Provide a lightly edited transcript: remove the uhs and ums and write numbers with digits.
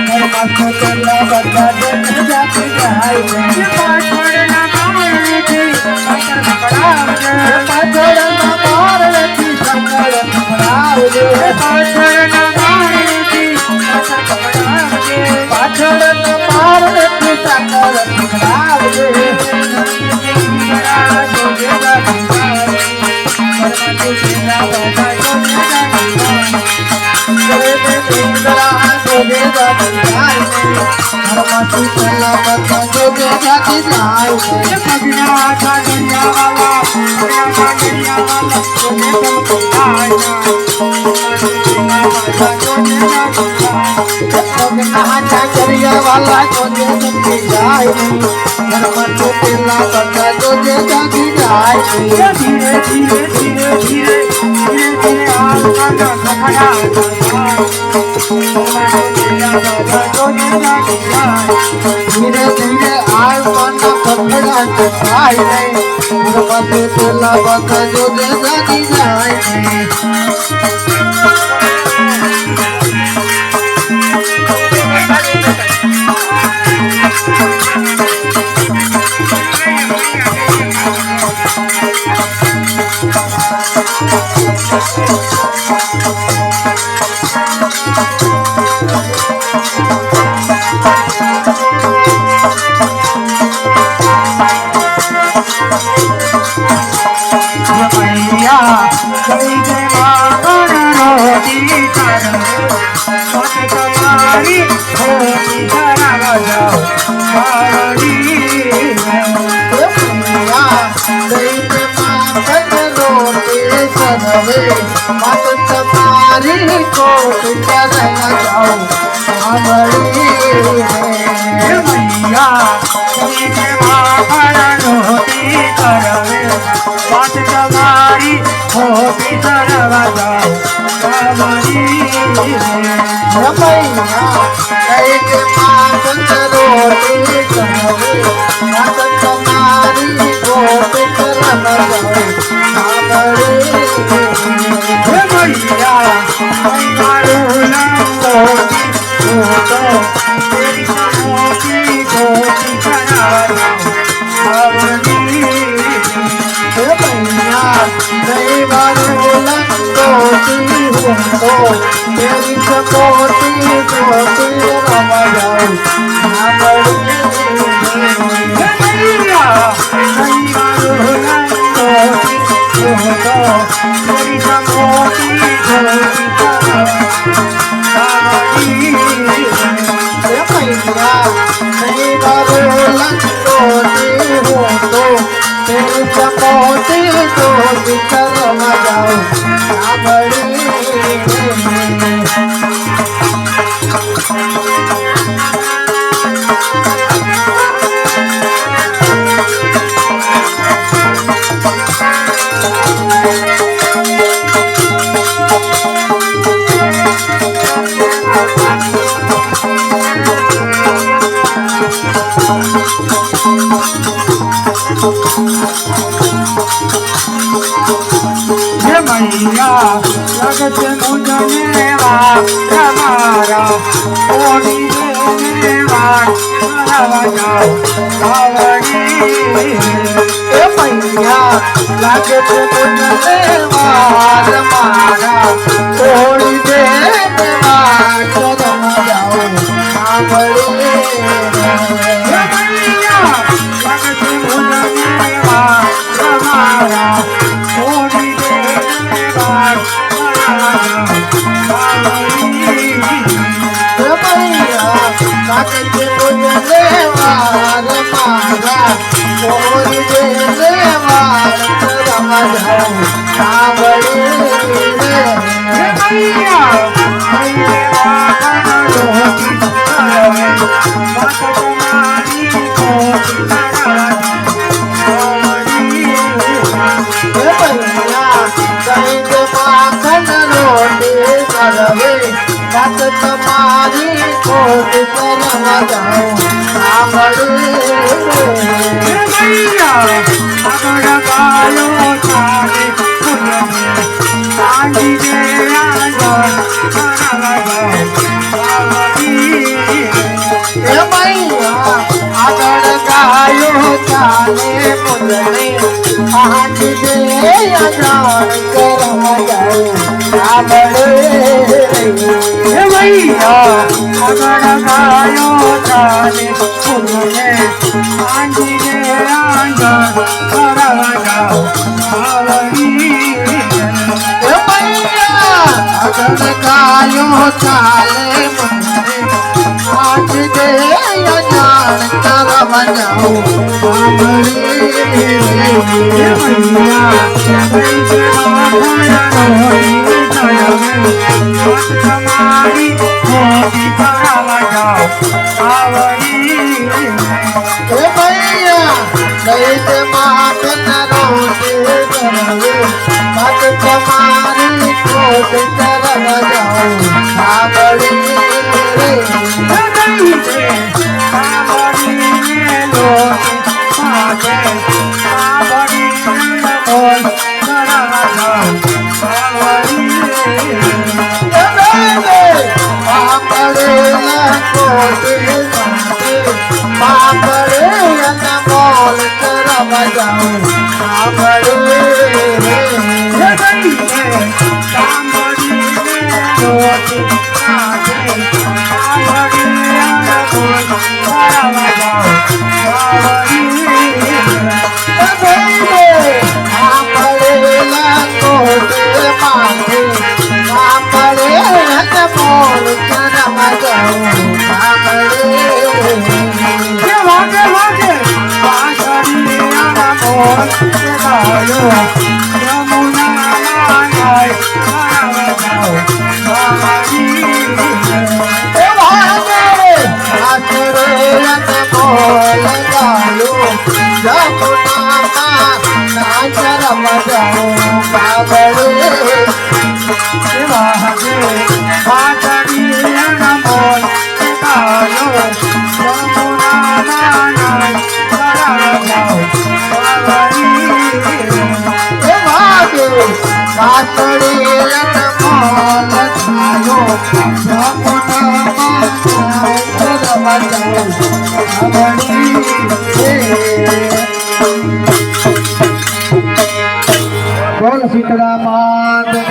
तेला बता दे जाती जाए पाछड़ना मारे थी शंकर पकड़ावे पाछड़ना मारे थी शंकर पकड़ावे पाछड़ना मारे थी शंकर पकड़ावे पाछड़ना मारे थी शंकर पकड़ावे वाला को दे जाए तेला बता दो दे जाती जाए धीरे धीरे धीरे धीरे धीरे धीरे आसमाना खड़ा धीरे धीरे आसमान पकड़ा तो आए तेला बता दो दे जाती जाए मत तुम्हारी कोट कर जाओ मैया रोटी करवे मत तुम्हारी होती करवा जाओ रोटी करवे मत तुम्हारी कोट करवा तेरी सपोती कोटी रमा जाओ तेरी सपोती कोटी रमा जाओ मैया लगत मुझने हमारा ओढ़ी मैया लगत मुझने हमारा ओढ़ी तुम्हारी कोट करवा जाओ એ મૈયા આગળ ગાયો ચાલે મુજને આજ દે અજાણ કરવા જાઉં સાંભળે એ મૈયા આગળ ગાયો ચાલે મુજને આજ દે અજાણ કરવા જાઉં સાંભળી એ મૈયા આગળ ગાયો ચાલે મુજને આજ દે અજાણ કરવા જાઉં સાંભળી એ મૈયા તમારી મોટી કરાવા જાઓ આવડી એ મૈયા દૈત માત નરોતે કરવે મત તમારી મોટી કરાવા જાઓ આવડી બોલ સીતરામ